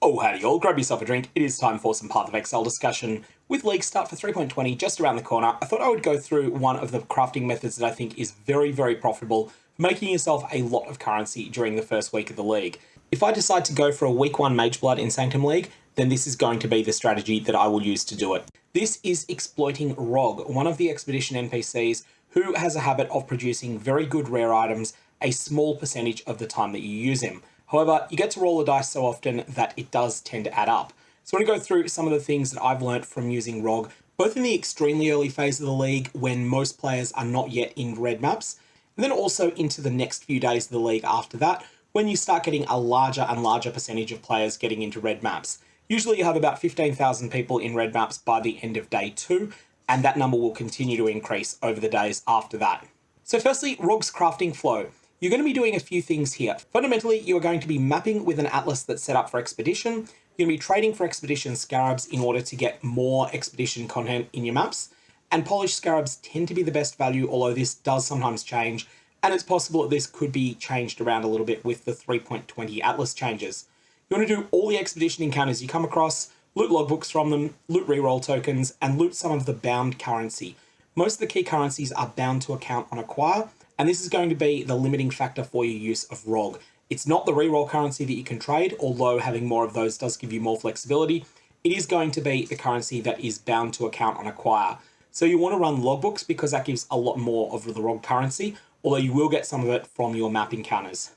Oh, howdy y'all, grab yourself a drink. It is time for some PathOfExile discussion. With Leaguestart for 3.20 just around the corner, I thought I would go through one of the crafting methods that I think is very, very profitable for making yourself a lot of currency during the first week of the league. If I decide to go for a week 1 Mageblood in Sanctum League, then this is going to be the strategy that I will use to do it. This is exploiting Rog, one of the expedition NPCs who has a habit of producing very good rare items a small percentage of the time that you use him. However, you get to roll the dice so often that it does tend to add up. So I want to go through some of the things that I've learnt from using Rog, both in the extremely early phase of the league when most players are not yet in red maps, and then also into the next few days of the league after that, when you start getting a larger and larger percentage of players getting into red maps. Usually you have about 15,000 people in red maps by the end of day 2, and that number will continue to increase over the days after that. So firstly, Rog's crafting flow. You're going to be doing a few things here. Fundamentally, you are going to be mapping with an atlas that's set up for expedition. You're going to be trading for expedition scarabs in order to get more expedition content in your maps. And polished scarabs tend to be the best value, although this does sometimes change. And it's possible that this could be changed around a little bit with the 3.20 atlas changes. You want to do all the expedition encounters you come across, loot logbooks from them, loot reroll tokens, and loot some of the bound currency. Most of the key currencies are bound to account on acquire, and this is going to be the limiting factor for your use of Rog. It's not the reroll currency that you can trade, although having more of those does give you more flexibility. It is going to be the currency that is bound to account on acquire. So you want to run logbooks because that gives a lot more of the Rog currency, although you will get some of it from your map encounters.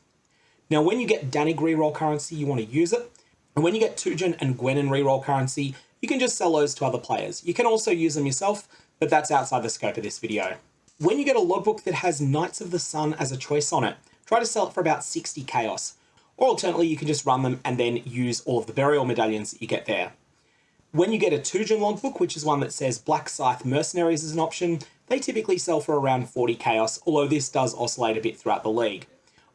Now, when you get Danig reroll currency, you want to use it. And when you get Tujen and Gwenin reroll currency, you can just sell those to other players. You can also use them yourself, but that's outside the scope of this video. When you get a logbook that has Knights of the Sun as a choice on it, try to sell it for about 60 chaos. Or alternately, you can just run them and then use all of the burial medallions that you get there. When you get a Tujen logbook, which is one that says Black Scythe Mercenaries as an option, they typically sell for around 40 chaos, although this does oscillate a bit throughout the league.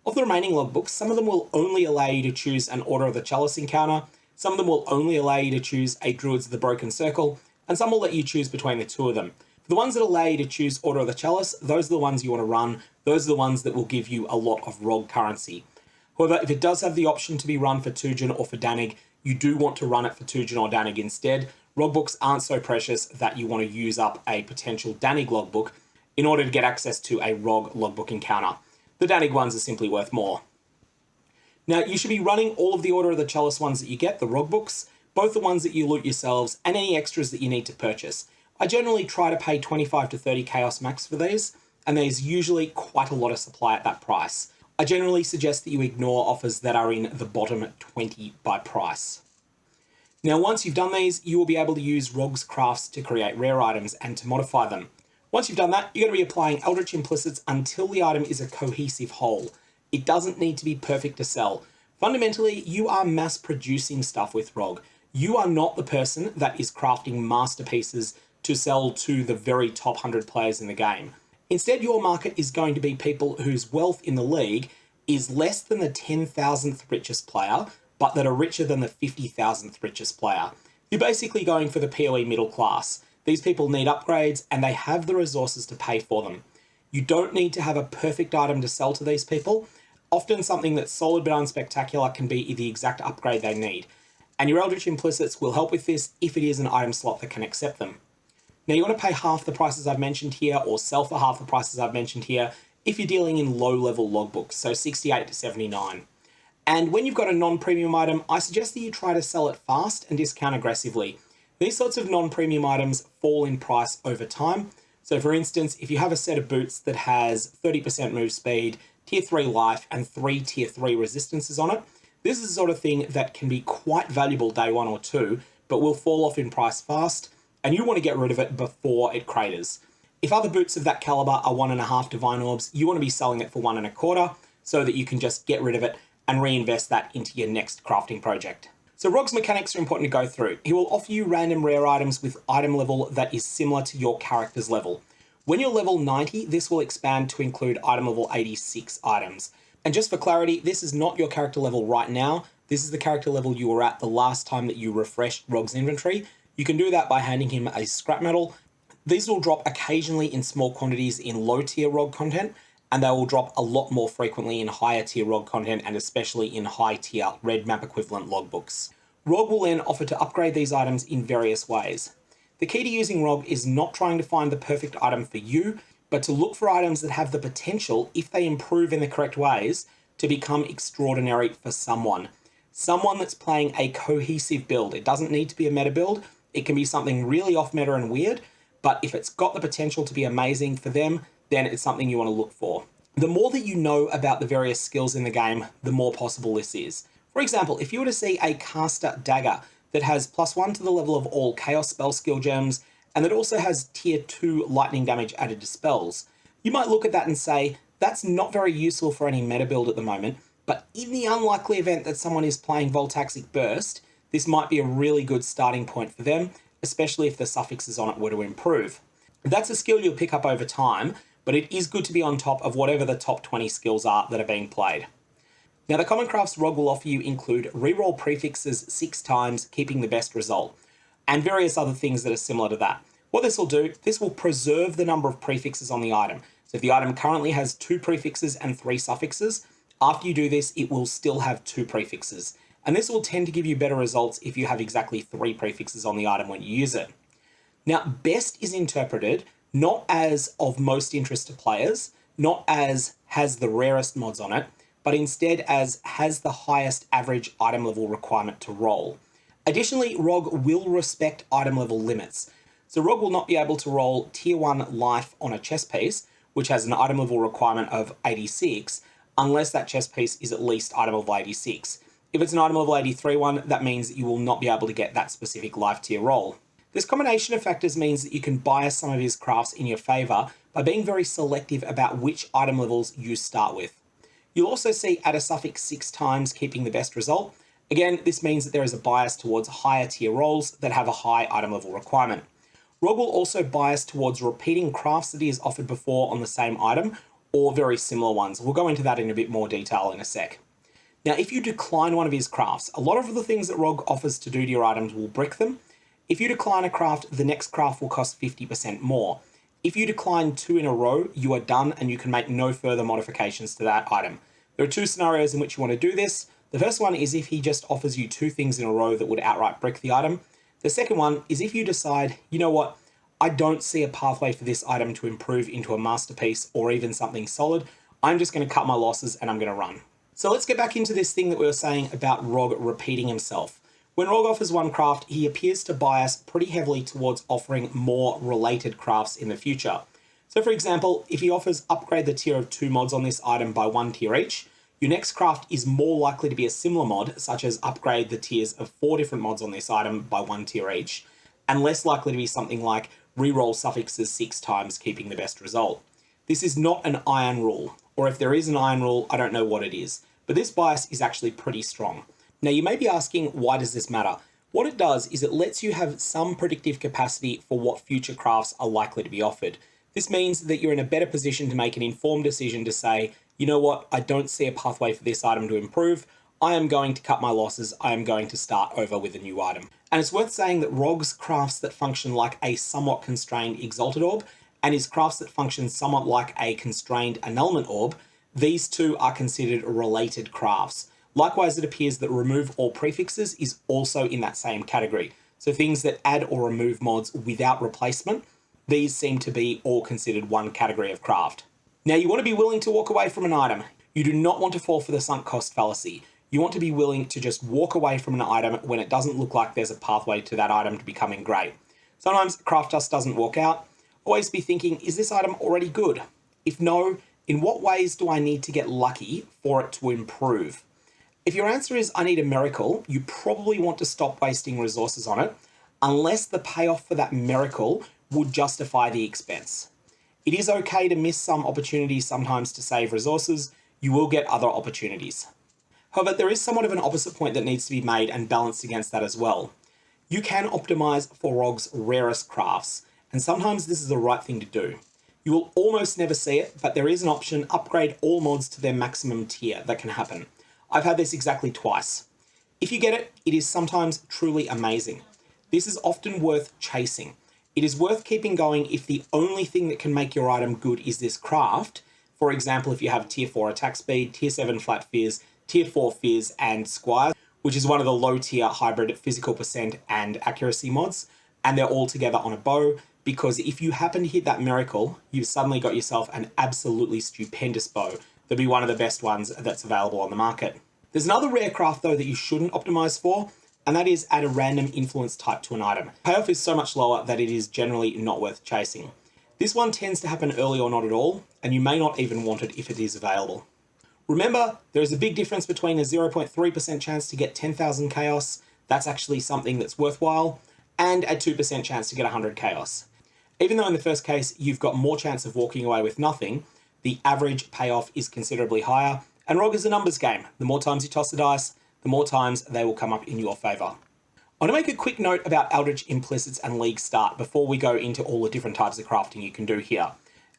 Of the remaining logbooks, some of them will only allow you to choose an Order of the Chalice encounter, some of them will only allow you to choose a Druids of the Broken Circle, and some will let you choose between the two of them. The ones that allow you to choose Order of the Chalice, those are the ones you want to run. Those are the ones that will give you a lot of Rog currency. However, if it does have the option to be run for Tujen or for Danig, you do want to run it for Tujen or Danig instead. Logbooks aren't so precious that you want to use up a potential Danig logbook in order to get access to a Rog logbook encounter. The Danig ones are simply worth more. Now, you should be running all of the Order of the Chalice ones that you get, the Rog books, both the ones that you loot yourselves, and any extras that you need to purchase. I generally try to pay 25 to 30 chaos max for these, and there's usually quite a lot of supply at that price. I generally suggest that you ignore offers that are in the bottom 20 by price. Now, once you've done these, you will be able to use Rog's crafts to create rare items and to modify them. Once you've done that, you're going to be applying Eldritch Implicits until the item is a cohesive whole. It doesn't need to be perfect to sell. Fundamentally, you are mass producing stuff with Rog. You are not the person that is crafting masterpieces to sell to the very top 100 players in the game. Instead, your market is going to be people whose wealth in the league is less than the 10,000th richest player, but that are richer than the 50,000th richest player. You're basically going for the PoE middle class. These people need upgrades and they have the resources to pay for them. You don't need to have a perfect item to sell to these people. Often something that's solid but unspectacular can be the exact upgrade they need. And your Eldritch Implicits will help with this if it is an item slot that can accept them. Now, you want to pay half the prices I've mentioned here or sell for half the prices I've mentioned here if you're dealing in low-level logbooks, so 68 to 79. And when you've got a non-premium item, I suggest that you try to sell it fast and discount aggressively. These sorts of non-premium items fall in price over time. So for instance, if you have a set of boots that has 30% move speed, tier 3 life, and 3 tier 3 resistances on it, this is the sort of thing that can be quite valuable day 1 or 2, but will fall off in price fast, and you want to get rid of it before it craters. If other boots of that caliber are 1.5 divine orbs, you want to be selling it for 1.25 so that you can just get rid of it and reinvest that into your next crafting project. So Rog's mechanics are important to go through. He will offer you random rare items with item level that is similar to your character's level. When you're level 90, this will expand to include item level 86 items. And just for clarity, this is not your character level right now. This is the character level you were at the last time that you refreshed Rog's inventory. You can do that by handing him a scrap metal. These will drop occasionally in small quantities in low tier Rog content, and they will drop a lot more frequently in higher tier Rog content and especially in high tier red map equivalent logbooks. Rog will then offer to upgrade these items in various ways. The key to using Rog is not trying to find the perfect item for you, but to look for items that have the potential, if they improve in the correct ways, to become extraordinary for someone. Someone that's playing a cohesive build. It doesn't need to be a meta build. It can be something really off meta and weird, but if it's got the potential to be amazing for them, then it's something you want to look for. The more that you know about the various skills in the game, the more possible this is. For example, if you were to see a caster dagger that has +1 to the level of all chaos spell skill gems, and that also has tier 2 lightning damage added to spells, you might look at that and say, that's not very useful for any meta build at the moment, but in the unlikely event that someone is playing Voltaxic Burst, this might be a really good starting point for them, especially if the suffixes on it were to improve. That's a skill you'll pick up over time, but it is good to be on top of whatever the top 20 skills are that are being played. Now, the common crafts Rog will offer you include reroll prefixes 6 times, keeping the best result, and various other things that are similar to that. What this will do, this will preserve the number of prefixes on the item. So if the item currently has 2 prefixes and 3 suffixes, after you do this, it will still have 2 prefixes. And this will tend to give you better results if you have exactly 3 prefixes on the item when you use it. Now, best is interpreted not as of most interest to players, not as has the rarest mods on it, but instead as has the highest average item level requirement to roll. Additionally, Rog will respect item level limits. So Rog will not be able to roll tier 1 life on a chess piece, which has an item level requirement of 86, unless that chess piece is at least item level 86. If it's an item level 83 one, that means that you will not be able to get that specific life tier roll. This combination of factors means that you can bias some of his crafts in your favour by being very selective about which item levels you start with. You'll also see add a suffix 6 times, keeping the best result. Again, this means that there is a bias towards higher tier rolls that have a high item level requirement. Rog will also bias towards repeating crafts that he has offered before on the same item, or very similar ones. We'll go into that in a bit more detail in a sec. Now, if you decline one of his crafts, a lot of the things that Rog offers to do to your items will brick them. If you decline a craft, the next craft will cost 50% more. If you decline 2 in a row, you are done and you can make no further modifications to that item. There are 2 scenarios in which you want to do this. The first one is if he just offers you 2 things in a row that would outright brick the item. The second one is if you decide, you know what, I don't see a pathway for this item to improve into a masterpiece or even something solid. I'm just going to cut my losses and I'm going to run. So let's get back into this thing that we were saying about Rog repeating himself. When Rog offers one craft, he appears to bias pretty heavily towards offering more related crafts in the future. So for example, if he offers upgrade the tier of 2 mods on this item by 1 tier each, your next craft is more likely to be a similar mod, such as upgrade the tiers of 4 different mods on this item by 1 tier each, and less likely to be something like reroll suffixes 6 times, keeping the best result. This is not an iron rule, or if there is an iron rule, I don't know what it is, but this bias is actually pretty strong. Now you may be asking, why does this matter? What it does is it lets you have some predictive capacity for what future crafts are likely to be offered. This means that you're in a better position to make an informed decision to say, you know what, I don't see a pathway for this item to improve. I am going to cut my losses. I am going to start over with a new item. And it's worth saying that Rog's crafts that function like a somewhat constrained Exalted Orb and his crafts that function somewhat like a constrained Annulment Orb, these 2 are considered related crafts. Likewise, it appears that remove all prefixes is also in that same category. So things that add or remove mods without replacement, these seem to be all considered one category of craft. Now you want to be willing to walk away from an item. You do not want to fall for the sunk cost fallacy. You want to be willing to just walk away from an item when it doesn't look like there's a pathway to that item to becoming great. Sometimes craft just doesn't work out. Always be thinking, is this item already good? If no, in what ways do I need to get lucky for it to improve? If your answer is I need a miracle, you probably want to stop wasting resources on it, unless the payoff for that miracle would justify the expense. It is okay to miss some opportunities sometimes to save resources. You will get other opportunities. However, there is somewhat of an opposite point that needs to be made and balanced against that as well. You can optimize for Rog's rarest crafts, and sometimes this is the right thing to do. You will almost never see it, but there is an option, upgrade all mods to their maximum tier, that can happen. I've had this exactly twice. If you get it, it is sometimes truly amazing. This is often worth chasing. It is worth keeping going if the only thing that can make your item good is this craft. For example, if you have tier 4 attack speed, tier 7 flat phys, tier 4 phys, and squire, which is one of the low tier hybrid physical percent and accuracy mods, and they're all together on a bow, because if you happen to hit that miracle, you've suddenly got yourself an absolutely stupendous bow. That'll be one of the best ones that's available on the market. There's another rare craft though that you shouldn't optimize for, and that is add a random influence type to an item. Payoff is so much lower that it is generally not worth chasing. This one tends to happen early or not at all, and you may not even want it if it is available. Remember, there is a big difference between a 0.3% chance to get 10,000 chaos, that's actually something that's worthwhile, and a 2% chance to get 100 chaos. Even though in the first case you've got more chance of walking away with nothing, the average payoff is considerably higher, and Rog is a numbers game. The more times you toss the dice, the more times they will come up in your favour. I want to make a quick note about Eldritch, Implicits, and Leaguestart before we go into all the different types of crafting you can do here.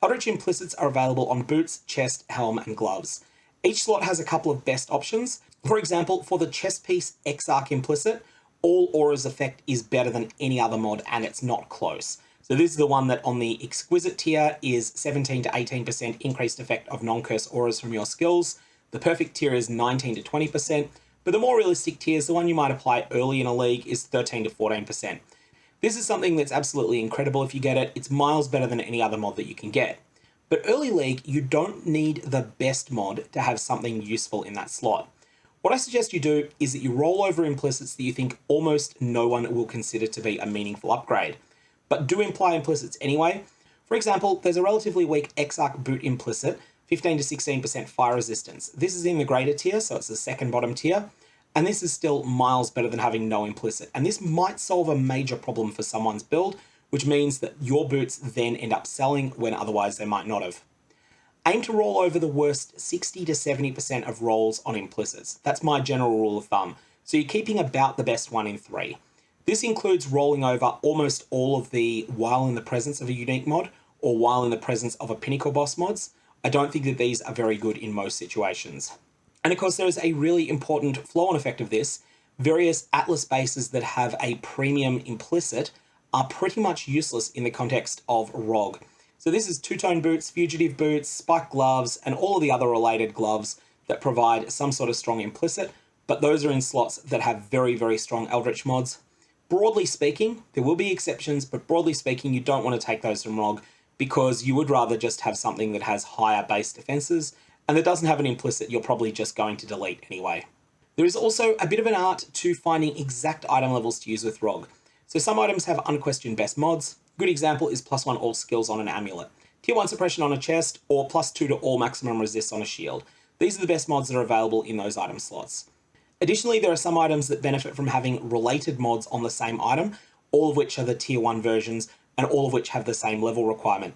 Eldritch Implicits are available on boots, chest, helm, and gloves. Each slot has a couple of best options. For example, for the chest piece Exile Implicit, all Aura's effect is better than any other mod, and it's not close. So this is the one that on the Exquisite tier is 17 to 18% increased effect of non-curse auras from your skills. The Perfect tier is 19 to 20%. But the more realistic tiers, the one you might apply early in a league, is 13 to 14%. This is something that's absolutely incredible if you get it. It's miles better than any other mod that you can get. But early league, you don't need the best mod to have something useful in that slot. What I suggest you do is that you roll over implicits that you think almost no one will consider to be a meaningful upgrade. But do imply implicits anyway. For example, there's a relatively weak Exarch boot implicit, 15 to 16% fire resistance. This is in the greater tier, so it's the second bottom tier, and this is still miles better than having no implicit. And this might solve a major problem for someone's build, which means that your boots then end up selling when otherwise they might not have. Aim to roll over the worst 60 to 70% of rolls on implicits. That's my general rule of thumb. So you're keeping about the best one in 3. This includes rolling over almost all of the while in the presence of a unique mod, or while in the presence of a pinnacle boss mods. I don't think that these are very good in most situations. And of course, there is a really important flow-on effect of this. Various Atlas bases that have a premium implicit are pretty much useless in the context of Rog. So this is two-tone boots, fugitive boots, spiked gloves, and all of the other related gloves that provide some sort of strong implicit, but those are in slots that have very, very strong Eldritch mods. Broadly speaking, there will be exceptions, but broadly speaking, you don't want to take those from Rog, because you would rather just have something that has higher base defenses, and that doesn't have an implicit you're probably just going to delete anyway. There is also a bit of an art to finding exact item levels to use with Rog. So some items have unquestioned best mods. A good example is +1 all skills on an amulet, tier 1 suppression on a chest, or +2 to all maximum resists on a shield. These are the best mods that are available in those item slots. Additionally, there are some items that benefit from having related mods on the same item, all of which are the tier 1 versions, and all of which have the same level requirement.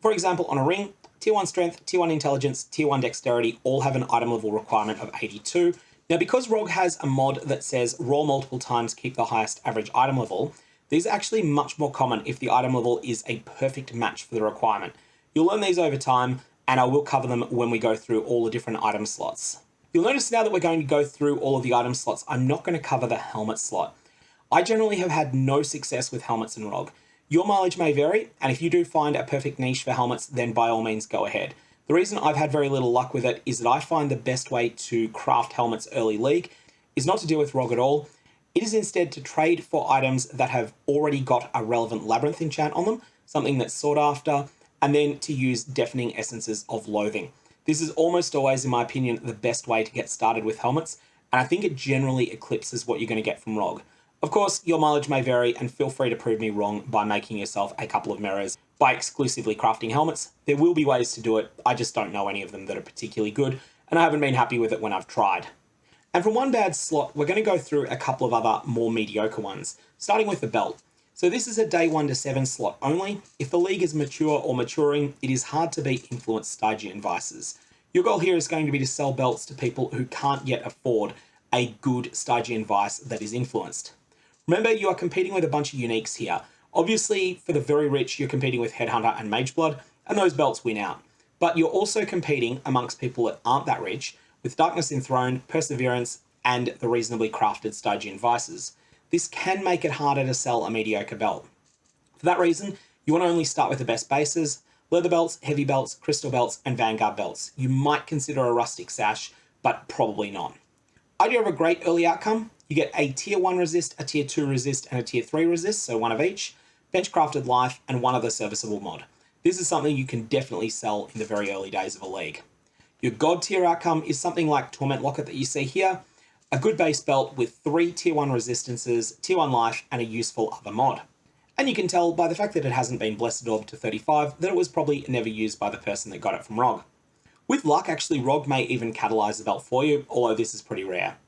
For example, on a ring, tier 1 strength, tier 1 intelligence, tier 1 dexterity all have an item level requirement of 82. Now, because Rog has a mod that says roll multiple times, keep the highest average item level, these are actually much more common if the item level is a perfect match for the requirement. You'll learn these over time, and I will cover them when we go through all the different item slots. You'll notice now that we're going to go through all of the item slots, I'm not going to cover the helmet slot. I generally have had no success with helmets in Rog. Your mileage may vary, and if you do find a perfect niche for helmets, then by all means go ahead. The reason I've had very little luck with it is that I find the best way to craft helmets early league is not to deal with Rog at all. It is instead to trade for items that have already got a relevant labyrinth enchant on them, something that's sought after, and then to use deafening essences of loathing. This is almost always, in my opinion, the best way to get started with helmets, and I think it generally eclipses what you're going to get from Rog. Of course, your mileage may vary, and feel free to prove me wrong by making yourself a couple of mirrors by exclusively crafting helmets. There will be ways to do it, I just don't know any of them that are particularly good, and I haven't been happy with it when I've tried. And from one bad slot, we're going to go through a couple of other more mediocre ones, starting with the belt. So this is a day 1 to 7 slot only. If the league is mature or maturing, it is hard to beat influenced Stygian vices. Your goal here is going to be to sell belts to people who can't yet afford a good Stygian vice that is influenced. Remember, you are competing with a bunch of uniques here. Obviously, for the very rich, you're competing with Headhunter and Mageblood, and those belts win out. But you're also competing amongst people that aren't that rich, with Darkness Enthroned, Perseverance, and the reasonably crafted Stygian vices. This can make it harder to sell a mediocre belt. For that reason, you want to only start with the best bases: leather belts, heavy belts, crystal belts, and vanguard belts. You might consider a rustic sash, but probably not. Idea of a great early outcome, you get a tier 1 resist, a tier 2 resist, and a tier 3 resist, so one of each, benchcrafted life, and one other serviceable mod. This is something you can definitely sell in the very early days of a league. Your god tier outcome is something like Torment Locket that you see here, a good base belt with 3 tier 1 resistances, tier 1 life, and a useful other mod. And you can tell by the fact that it hasn't been Blessed Orb to 35 that it was probably never used by the person that got it from Rog. With luck, actually, Rog may even catalyze the belt for you, although this is pretty rare.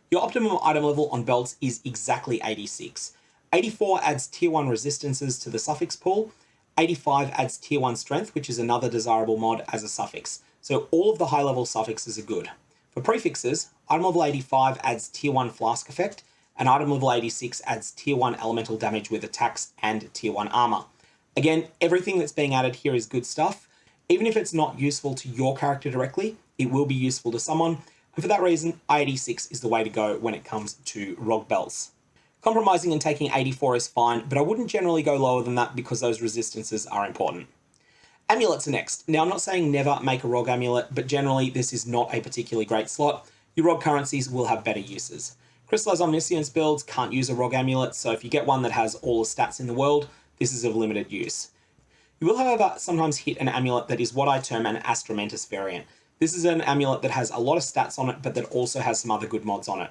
Your optimum item level on belts is exactly 86. 84 adds tier 1 resistances to the suffix pool, 85 adds tier 1 strength, which is another desirable mod as a suffix, so all of the high level suffixes are good. For prefixes, item level 85 adds tier 1 flask effect, and item level 86 adds tier 1 elemental damage with attacks and tier 1 armor. Again, everything that's being added here is good stuff. Even if it's not useful to your character directly, it will be useful to someone, and for that reason, I-86 is the way to go when it comes to Rog belts. Compromising and taking 84 is fine, but I wouldn't generally go lower than that because those resistances are important. Amulets are next. Now, I'm not saying never make a Rog amulet, but generally this is not a particularly great slot. Your Rog currencies will have better uses. Crystallized Omniscience builds can't use a Rog amulet, so if you get one that has all the stats in the world, this is of limited use. You will, however, sometimes hit an amulet that is what I term an Astromantis variant. This is an amulet that has a lot of stats on it, but that also has some other good mods on it.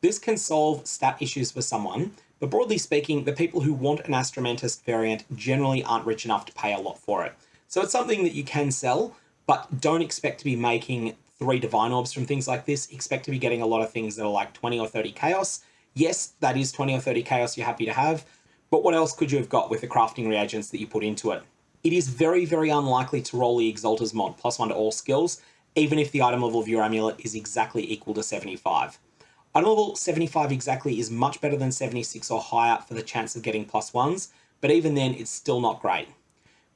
This can solve stat issues for someone, but broadly speaking, the people who want an Astromantis variant generally aren't rich enough to pay a lot for it. So it's something that you can sell, but don't expect to be making 3 Divine Orbs from things like this. Expect to be getting a lot of things that are like 20 or 30 Chaos. Yes, that is 20 or 30 Chaos you're happy to have, but what else could you have got with the crafting reagents that you put into it? It is very, very unlikely to roll the Exalter's mod, +1 to all skills, even if the item level of your amulet is exactly equal to 75. Item level 75 exactly is much better than 76 or higher for the chance of getting +1s, but even then it's still not great.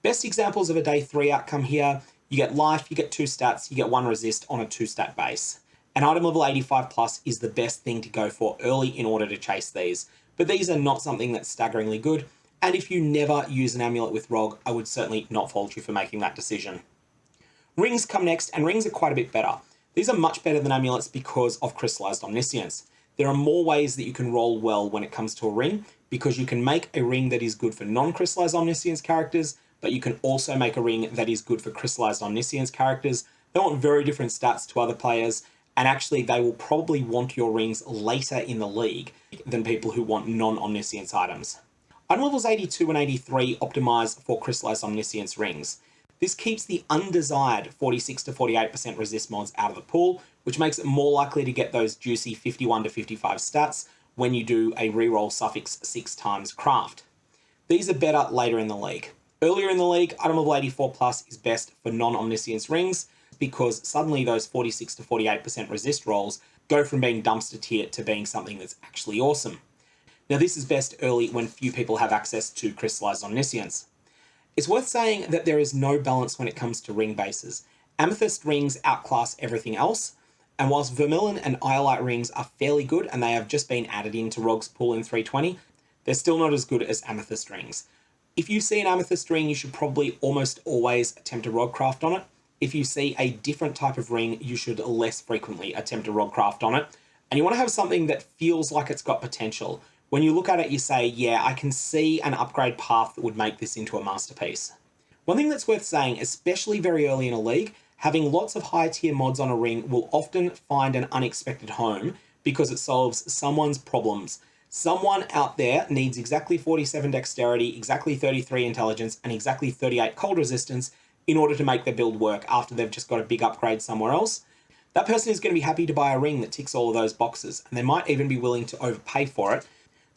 Best examples of a day 3 outcome here, you get life, you get 2 stats, you get 1 resist on a 2-stat base. And item level 85 plus is the best thing to go for early in order to chase these, but these are not something that's staggeringly good, and if you never use an amulet with Rog, I would certainly not fault you for making that decision. Rings come next, and rings are quite a bit better. These are much better than amulets because of Crystallized Omniscience. There are more ways that you can roll well when it comes to a ring, because you can make a ring that is good for non-Crystallized Omniscience characters, but you can also make a ring that is good for Crystallized Omniscience characters. They want very different stats to other players, and actually they will probably want your rings later in the league than people who want non-Omniscience items. Item levels 82 and 83 optimize for Crystallized Omniscience rings. This keeps the undesired 46 to 48% resist mods out of the pool, which makes it more likely to get those juicy 51 to 55 stats when you do a reroll suffix 6 times craft. These are better later in the league. Earlier in the league, item level 84 plus is best for non-Omniscience rings because suddenly those 46 to 48% resist rolls go from being dumpster tier to being something that's actually awesome. Now, this is best early when few people have access to Crystallized Omniscience. It's worth saying that there is no balance when it comes to ring bases. Amethyst rings outclass everything else, and whilst Vermilion and Iolite rings are fairly good and they have just been added into Rog's pool in 320, they're still not as good as Amethyst rings. If you see an Amethyst ring, you should probably almost always attempt a Rog craft on it. If you see a different type of ring, you should less frequently attempt a Rog craft on it. And you want to have something that feels like it's got potential. When you look at it, you say, yeah, I can see an upgrade path that would make this into a masterpiece. One thing that's worth saying, especially very early in a league, having lots of high tier mods on a ring will often find an unexpected home because it solves someone's problems. Someone out there needs exactly 47 dexterity, exactly 33 intelligence, and exactly 38 cold resistance in order to make their build work after they've just got a big upgrade somewhere else. That person is going to be happy to buy a ring that ticks all of those boxes, and they might even be willing to overpay for it.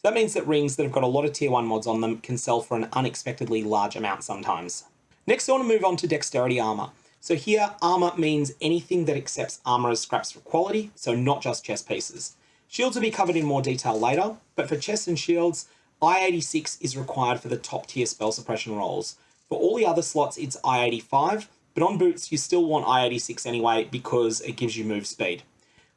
That means that rings that have got a lot of tier 1 mods on them can sell for an unexpectedly large amount sometimes. Next, I want to move on to Dexterity Armor. So here, armor means anything that accepts armor as scraps for quality, so not just chest pieces. Shields will be covered in more detail later, but for chests and shields, I-86 is required for the top tier spell suppression rolls. For all the other slots, it's I-85, but on boots, you still want I-86 anyway because it gives you move speed.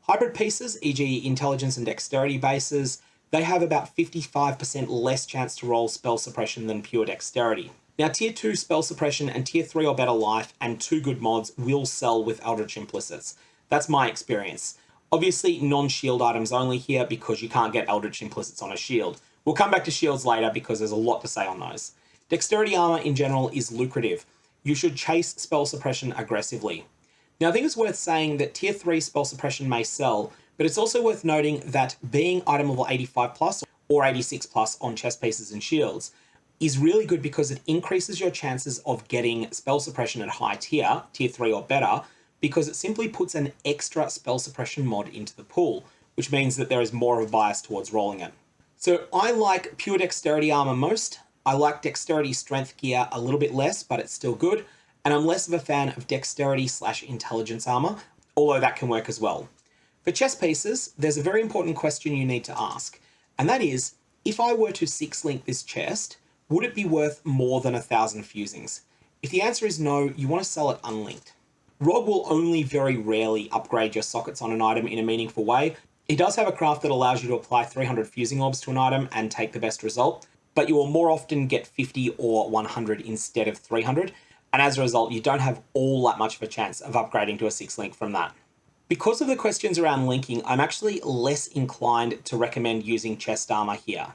Hybrid pieces, e.g. intelligence and dexterity bases, they have about 55% less chance to roll spell suppression than pure dexterity. Now, tier 2 spell suppression and tier 3 or better life and 2 good mods will sell with Eldritch Implicits. That's my experience. Obviously, non-shield items only here because you can't get Eldritch Implicits on a shield. We'll come back to shields later because there's a lot to say on those. Dexterity armor in general is lucrative. You should chase spell suppression aggressively. Now, I think it's worth saying that tier 3 spell suppression may sell, but it's also worth noting that being item level 85 plus or 86 plus on chest pieces and shields is really good because it increases your chances of getting spell suppression at high tier 3 or better, because it simply puts an extra spell suppression mod into the pool, which means that there is more of a bias towards rolling it. So I like pure dexterity armor most. I like dexterity strength gear a little bit less, but it's still good. And I'm less of a fan of dexterity/intelligence armor, although that can work as well. For chest pieces, there's a very important question you need to ask, and that is, if I were to 6-link this chest, would it be worth more than 1,000 fusings? If the answer is no, you want to sell it unlinked. Rog will only very rarely upgrade your sockets on an item in a meaningful way. It does have a craft that allows you to apply 300 fusing orbs to an item and take the best result, but you will more often get 50 or 100 instead of 300, and as a result, you don't have all that much of a chance of upgrading to a 6-link from that. Because of the questions around linking, I'm actually less inclined to recommend using chest armor here.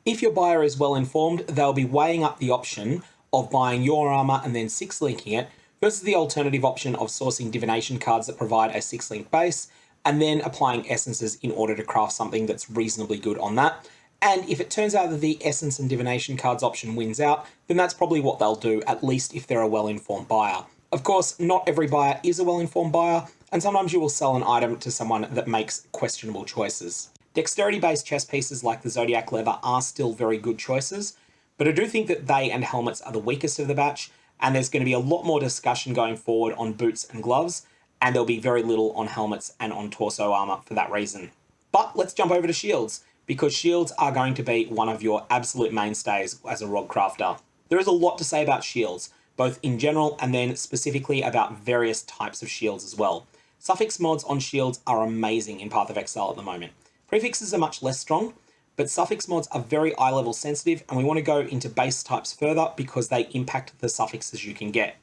If your buyer is well informed, they'll be weighing up the option of buying your armor and then 6-linking it versus the alternative option of sourcing divination cards that provide a 6-link base and then applying essences in order to craft something that's reasonably good on that. And if it turns out that the essence and divination cards option wins out, then that's probably what they'll do, at least if they're a well-informed buyer. Of course, not every buyer is a well-informed buyer, and sometimes you will sell an item to someone that makes questionable choices. Dexterity-based chest pieces like the Zodiac Leather are still very good choices, but I do think that they and helmets are the weakest of the batch, and there's going to be a lot more discussion going forward on boots and gloves, and there'll be very little on helmets and on torso armor for that reason. But let's jump over to shields, because shields are going to be one of your absolute mainstays as a Rog crafter. There is a lot to say about shields, both in general and then specifically about various types of shields as well. Suffix mods on shields are amazing in PathOfExile at the moment. Prefixes are much less strong, but suffix mods are very eye level sensitive, and we want to go into base types further because they impact the suffixes you can get.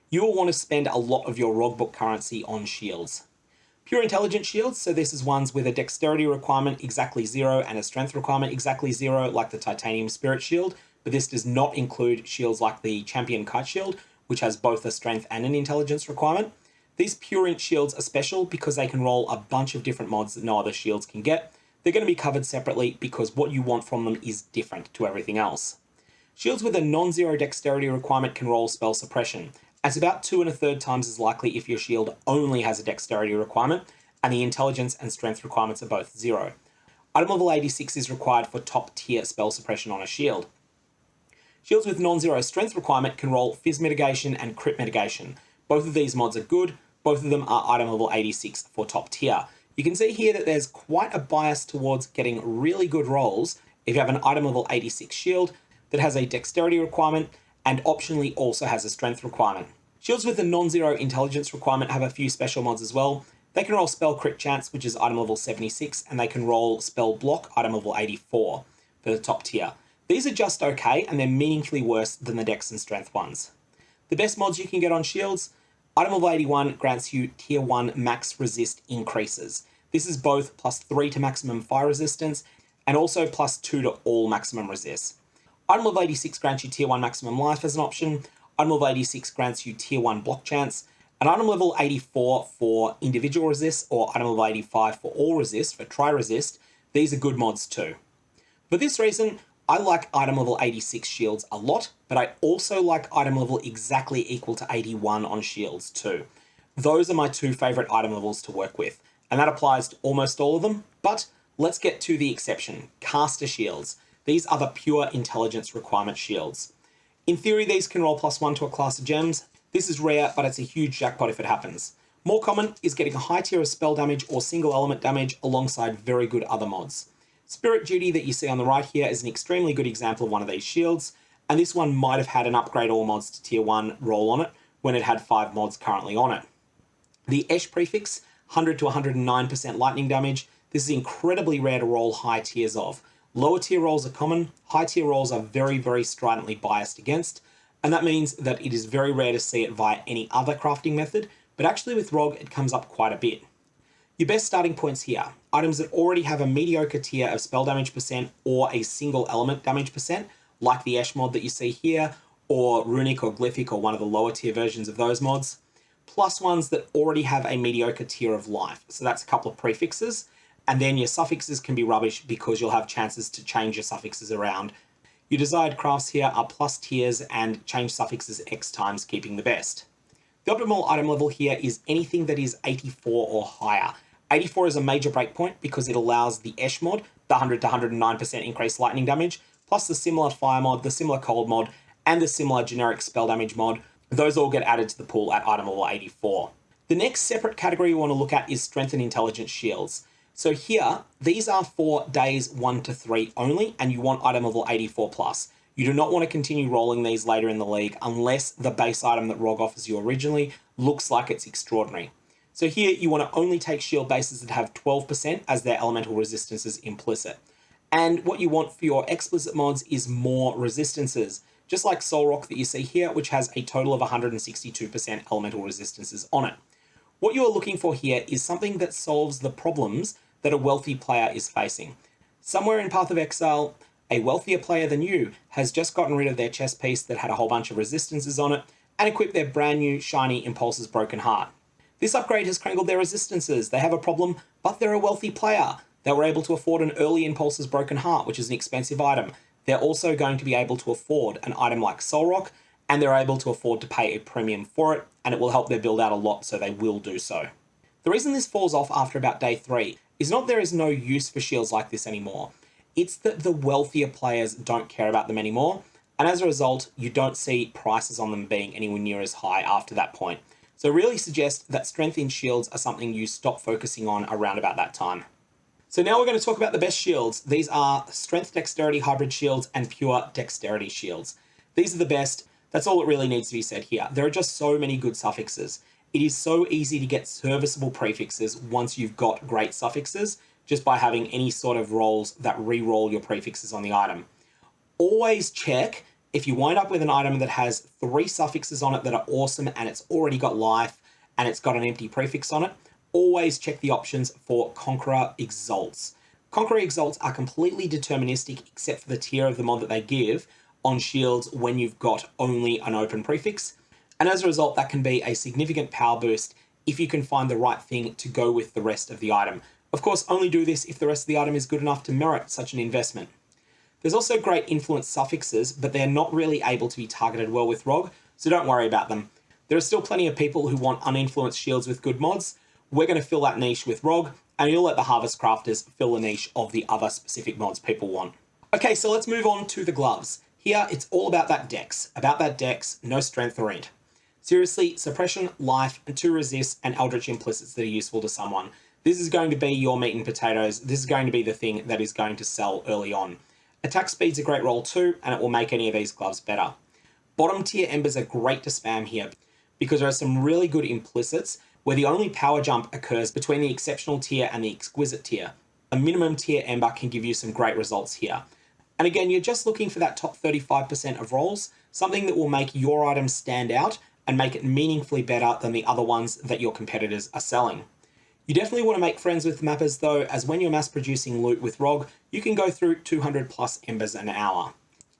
You will want to spend a lot of your Rog book currency on shields. Pure intelligence shields, so this is ones with a dexterity requirement exactly 0 and a strength requirement exactly 0, like the titanium spirit shield, but this does not include shields like the champion kite shield, which has both a strength and an intelligence requirement. These pure int shields are special because they can roll a bunch of different mods that no other shields can get. They're going to be covered separately because what you want from them is different to everything else. Shields with a non-zero dexterity requirement can roll spell suppression. It's about 2 1/3 times as likely if your shield only has a dexterity requirement, and the intelligence and strength requirements are both 0. Item level 86 is required for top tier spell suppression on a shield. Shields with non-zero strength requirement can roll phys mitigation and crit mitigation. Both of these mods are good. Both of them are item level 86 for top tier. You can see here that there's quite a bias towards getting really good rolls if you have an item level 86 shield that has a dexterity requirement and optionally also has a strength requirement. Shields with a non-zero intelligence requirement have a few special mods as well. They can roll spell crit chance, which is item level 76, and they can roll spell block, item level 84 for the top tier. These are just okay, and they're meaningfully worse than the dex and strength ones. The best mods you can get on shields, item level 81 grants you tier 1 max resist increases. This is both +3 to maximum fire resistance and also +2 to all maximum resists. Item level 86 grants you tier 1 maximum life as an option. Item level 86 grants you tier 1 block chance. And item level 84 for individual resists, or item level 85 for all resists, for tri-resist. These are good mods too. For this reason, I like item level 86 shields a lot, but I also like item level exactly equal to 81 on shields too. Those are my two favorite item levels to work with, and that applies to almost all of them, but let's get to the exception, caster shields. These are the pure intelligence requirement shields. In theory, these can roll +1 to a class of gems. This is rare, but it's a huge jackpot if it happens. More common is getting a high tier of spell damage or single element damage alongside very good other mods. Spirit Duty that you see on the right here is an extremely good example of one of these shields, and this one might have had an upgrade all mods to tier 1 roll on it when it had 5 mods currently on it. The Esh prefix, 100 to 109% lightning damage. This is incredibly rare to roll high tiers of. Lower tier rolls are common, high tier rolls are very, very stridently biased against, and that means that it is very rare to see it via any other crafting method, but actually with Rog it comes up quite a bit. Your best starting points here, items that already have a mediocre tier of spell damage percent or a single element damage percent, like the Esh mod that you see here, or Runic or Glyphic or one of the lower tier versions of those mods, plus ones that already have a mediocre tier of life. So that's a couple of prefixes, and then your suffixes can be rubbish because you'll have chances to change your suffixes around. Your desired crafts here are plus tiers and change suffixes X times, keeping the best. The optimal item level here is anything that is 84 or higher. 84 is a major breakpoint because it allows the Esh mod, the 100 to 109% increased lightning damage, plus the similar fire mod, the similar cold mod, and the similar generic spell damage mod. Those all get added to the pool at item level 84. The next separate category we want to look at is Strength and Intelligence Shields. So here, these are for days 1 to 3 only, and you want item level 84 plus. You do not want to continue rolling these later in the league unless the base item that Rog offers you originally looks like it's extraordinary. So here you want to only take shield bases that have 12% as their elemental resistances implicit. And what you want for your explicit mods is more resistances, just like Soul Rock that you see here, which has a total of 162% elemental resistances on it. What you are looking for here is something that solves the problems that a wealthy player is facing. Somewhere in PathOfExile, a wealthier player than you has just gotten rid of their chest piece that had a whole bunch of resistances on it and equipped their brand new shiny Impulse's Broken Heart. This upgrade has crangled their resistances. They have a problem, but they're a wealthy player. They were able to afford an early Impulse's Broken Heart, which is an expensive item. They're also going to be able to afford an item like Soul Rock, and they're able to afford to pay a premium for it, and it will help their build out a lot, so they will do so. The reason this falls off after about day 3 is not there is no use for shields like this anymore. It's that the wealthier players don't care about them anymore, and as a result, you don't see prices on them being anywhere near as high after that point. So really suggest that strength in shields are something you stop focusing on around about that time. So now we're going to talk about the best shields. These are strength dexterity hybrid shields and pure dexterity shields. These are the best. That's all that really needs to be said here. There are just so many good suffixes. It is so easy to get serviceable prefixes once you've got great suffixes, just by having any sort of rolls that re-roll your prefixes on the item. Always check if you wind up with an item that has 3 suffixes on it that are awesome and it's already got life and it's got an empty prefix on it, always check the options for Conqueror Exalts. Conqueror Exalts are completely deterministic except for the tier of the mod that they give on shields when you've got only an open prefix. And as a result, that can be a significant power boost if you can find the right thing to go with the rest of the item. Of course, only do this if the rest of the item is good enough to merit such an investment. There's also great influence suffixes, but they're not really able to be targeted well with Rog, so don't worry about them. There are still plenty of people who want uninfluenced shields with good mods. We're going to fill that niche with Rog, and you'll let the Harvest Crafters fill the niche of the other specific mods people want. Okay, so let's move on to the gloves. Here, it's all about that dex. About that dex, no strength or int. Seriously, suppression, life, and 2 resist, and Eldritch implicits that are useful to someone. This is going to be your meat and potatoes. This is going to be the thing that is going to sell early on. Attack speed's a great roll too, and it will make any of these gloves better. Bottom tier embers are great to spam here because there are some really good implicits where the only power jump occurs between the exceptional tier and the exquisite tier. A minimum tier ember can give you some great results here. And again, you're just looking for that top 35% of rolls, something that will make your item stand out and make it meaningfully better than the other ones that your competitors are selling. You definitely want to make friends with mappers though, as when you're mass producing loot with Rog, you can go through 200 plus embers an hour.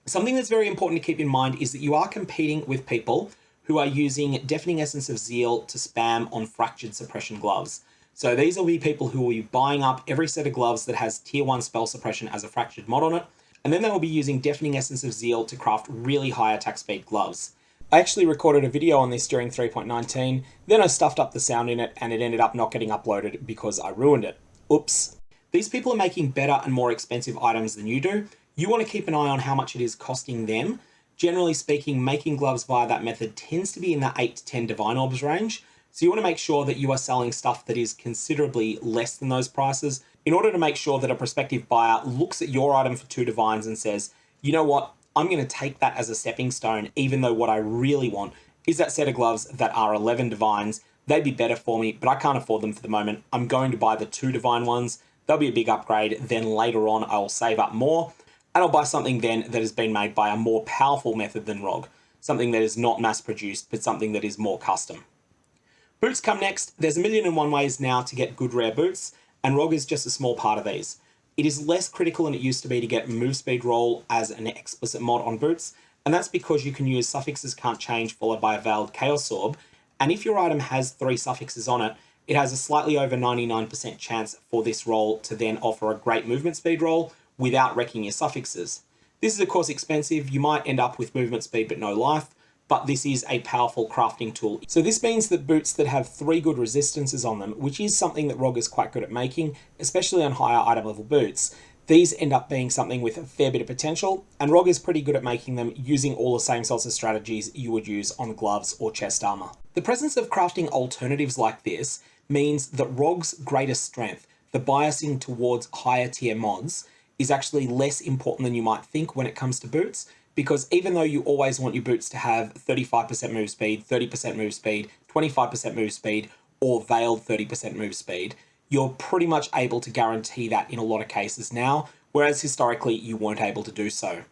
Something that's very important to keep in mind is that you are competing with people who are using Deafening Essence of Zeal to spam on fractured suppression gloves. So these will be people who will be buying up every set of gloves that has tier 1 spell suppression as a fractured mod on it, and then they will be using Deafening Essence of Zeal to craft really high attack speed gloves. I actually recorded a video on this during 3.19, then I stuffed up the sound in it and it ended up not getting uploaded because I ruined it. Oops. These people are making better and more expensive items than you do. You want to keep an eye on how much it is costing them. Generally speaking, making gloves via that method tends to be in the 8 to 10 Divine Orbs range, so you want to make sure that you are selling stuff that is considerably less than those prices in order to make sure that a prospective buyer looks at your item for 2 Divines and says, you know what, I'm going to take that as a stepping stone, even though what I really want is that set of gloves that are 11 Divines. They'd be better for me, but I can't afford them for the moment. I'm going to buy the 2 Divine ones. They'll be a big upgrade. Then later on, I'll save up more, and I'll buy something then that has been made by a more powerful method than Rog. Something that is not mass-produced, but something that is more custom. Boots come next. There's a million and one ways now to get good rare boots, and Rog is just a small part of these. It is less critical than it used to be to get move speed roll as an explicit mod on boots, and that's because you can use suffixes can't change followed by a veiled chaos orb, and if your item has 3 suffixes on it, it has a slightly over 99% chance for this roll to then offer a great movement speed roll without wrecking your suffixes. This is of course expensive. You might end up with movement speed but no life, but this is a powerful crafting tool. So this means that boots that have 3 good resistances on them, which is something that Rog is quite good at making, especially on higher item level boots, these end up being something with a fair bit of potential, and Rog is pretty good at making them using all the same sorts of strategies you would use on gloves or chest armor. The presence of crafting alternatives like this means that Rog's greatest strength, the biasing towards higher tier mods, is actually less important than you might think when it comes to boots, because even though you always want your boots to have 35% move speed, 30% move speed, 25% move speed, or veiled 30% move speed, you're pretty much able to guarantee that in a lot of cases now, whereas historically you weren't able to do so.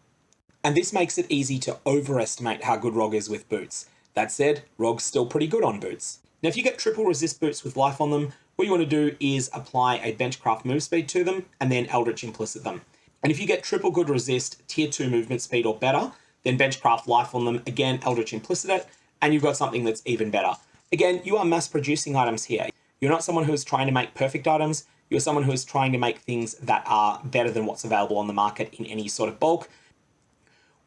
And this makes it easy to overestimate how good Rog is with boots. That said, Rog's still pretty good on boots. Now if you get triple resist boots with life on them, what you want to do is apply a benchcraft move speed to them and then Eldritch implicit them. And if you get triple good resist, tier 2 movement speed or better, then benchcraft life on them, again Eldritch implicit it, and you've got something that's even better. Again, you are mass producing items here. You're not someone who is trying to make perfect items, you're someone who is trying to make things that are better than what's available on the market in any sort of bulk.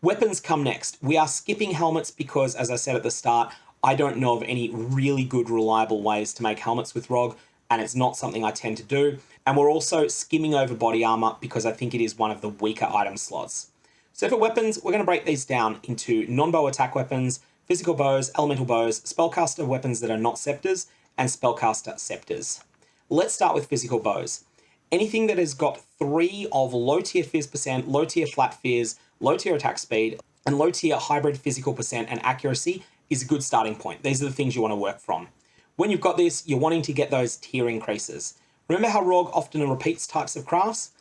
Weapons come next. We are skipping helmets because, as I said at the start, I don't know of any really good reliable ways to make helmets with Rog, and it's not something I tend to do. And we're also skimming over body armor because I think it is one of the weaker item slots. So for weapons, we're going to break these down into non-bow attack weapons, physical bows, elemental bows, spellcaster weapons that are not scepters, and spellcaster scepters. Let's start with physical bows. Anything that has got 3 of low tier phys percent, low tier flat phys, low tier attack speed, and low tier hybrid physical percent and accuracy is a good starting point. These are the things you want to work from. When you've got this, you're wanting to get those tier increases. Remember how Rog often repeats types of crafts?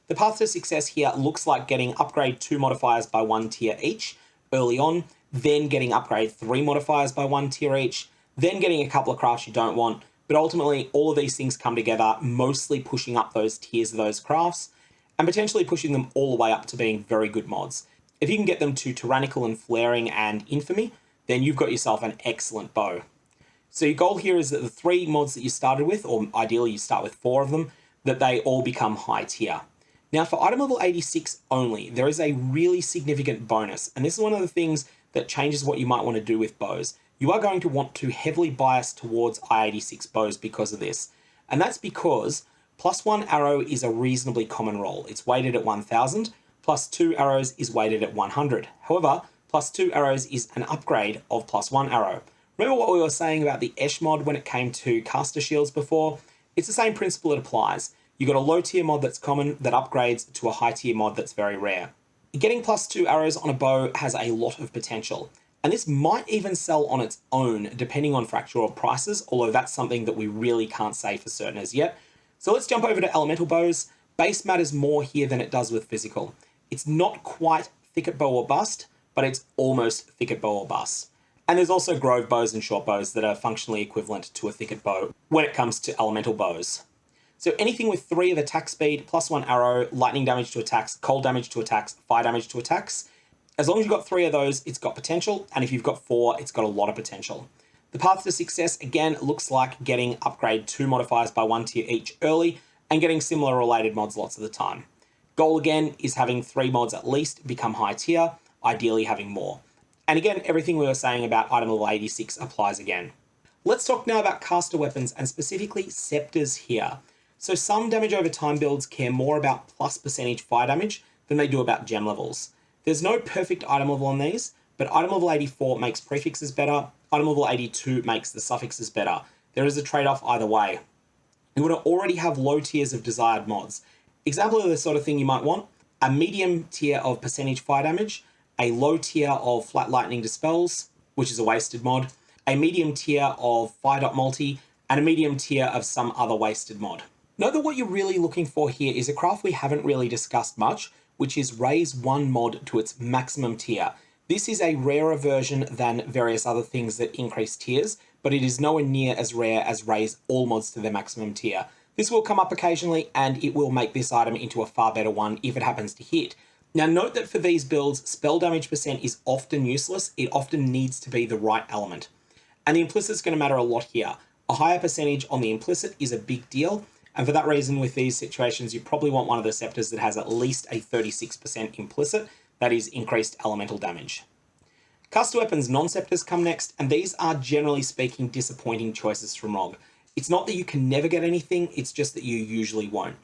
The path to success here looks like getting upgrade 2 modifiers by 1 tier each early on, then getting upgrade 3 modifiers by 1 tier each, then getting a couple of crafts you don't want, but ultimately all of these things come together, mostly pushing up those tiers of those crafts, and potentially pushing them all the way up to being very good mods. If you can get them to Tyrannical and Flaring and Infamy, then you've got yourself an excellent bow. So your goal here is that the 3 mods that you started with, or ideally you start with 4 of them, that they all become high tier. Now for item level 86 only, there is a really significant bonus, and this is one of the things that changes what you might want to do with bows. You are going to want to heavily bias towards I-86 bows because of this, and that's because +1 arrow is a reasonably common roll. It's weighted at 1000, +2 arrows is weighted at 100. However, +2 arrows is an upgrade of +1 arrow. Remember what we were saying about the Esh mod when it came to caster shields before? It's the same principle that applies. You've got a low tier mod that's common that upgrades to a high tier mod that's very rare. Getting +2 arrows on a bow has a lot of potential, and this might even sell on its own depending on fractural prices, although that's something that we really can't say for certain as yet. So let's jump over to elemental bows. Base matters more here than it does with physical. It's not quite thicket bow or bust, but it's almost thicket bow or bust. And there's also grove bows and short bows that are functionally equivalent to a thicket bow when it comes to elemental bows. So anything with 3 of attack speed, +1 arrow, lightning damage to attacks, cold damage to attacks, fire damage to attacks, as long as you've got 3 of those, it's got potential, and if you've got 4, it's got a lot of potential. The path to success, again, looks like getting upgrade 2 modifiers by 1 tier each early, and getting similar related mods lots of the time. Goal, again, is having 3 mods at least become high tier, ideally having more. And again, everything we were saying about item level 86 applies again. Let's talk now about caster weapons, and specifically scepters here. So some damage over time builds care more about +% fire damage than they do about gem levels. There's no perfect item level on these, but item level 84 makes prefixes better, item level 82 makes the suffixes better. There is a trade-off either way. You want to already have low tiers of desired mods. Example of the sort of thing you might want: a medium tier of % fire damage, a low tier of flat lightning dispels, which is a wasted mod, a medium tier of fire multi, and a medium tier of some other wasted mod. Note that what you're really looking for here is a craft we haven't really discussed much, which is raise one mod to its maximum tier. This is a rarer version than various other things that increase tiers, but it is nowhere near as rare as raise all mods to their maximum tier. This will come up occasionally, and it will make this item into a far better one if it happens to hit. Now note that for these builds, spell damage percent is often useless. It often needs to be the right element. And the implicit is going to matter a lot here. A higher percentage on the implicit is a big deal, and for that reason, with these situations, you probably want one of the scepters that has at least a 36% implicit, that is increased elemental damage. Cast weapons non-scepters come next, and these are generally speaking disappointing choices from Rog. It's not that you can never get anything, it's just that you usually won't.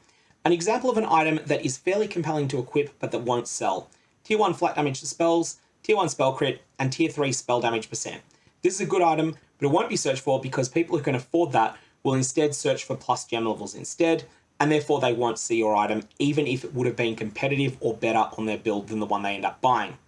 An example of an item that is fairly compelling to equip but that won't sell. Tier 1 flat damage to spells, Tier 1 spell crit, and Tier 3 spell damage percent. This is a good item, but it won't be searched for because people who can afford that will instead search for plus gem levels instead, and therefore they won't see your item even if it would have been competitive or better on their build than the one they end up buying.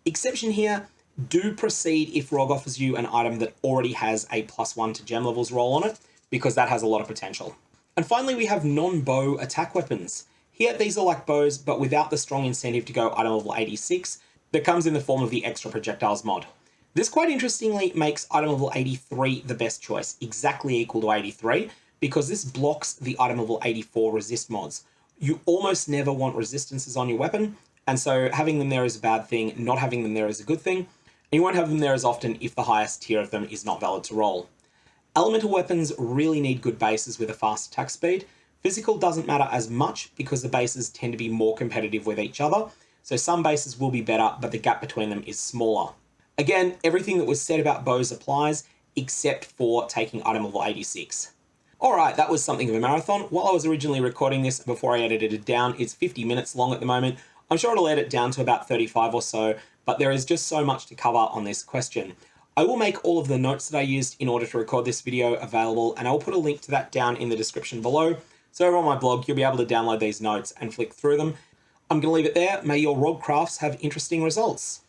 Exception here, do proceed if Rog offers you an item that already has a +1 to gem levels roll on it, because that has a lot of potential. And finally, we have non-bow attack weapons. Here, these are like bows, but without the strong incentive to go item level 86 that comes in the form of the extra projectiles mod. This quite interestingly makes item level 83 the best choice, exactly equal to 83, because this blocks the item level 84 resist mods. You almost never want resistances on your weapon, and so having them there is a bad thing, not having them there is a good thing, and you won't have them there as often if the highest tier of them is not valid to roll. Elemental weapons really need good bases with a fast attack speed. Physical doesn't matter as much because the bases tend to be more competitive with each other, so some bases will be better, but the gap between them is smaller. Again, everything that was said about bows applies, except for taking item level 86. Alright, that was something of a marathon. While I was originally recording this, before I edited it down, it's 50 minutes long at the moment. I'm sure it'll edit down to about 35 or so, but there is just so much to cover on this question. I will make all of the notes that I used in order to record this video available, and I'll put a link to that down in the description below. So over on my blog, you'll be able to download these notes and flick through them. I'm going to leave it there. May your Rog crafts have interesting results.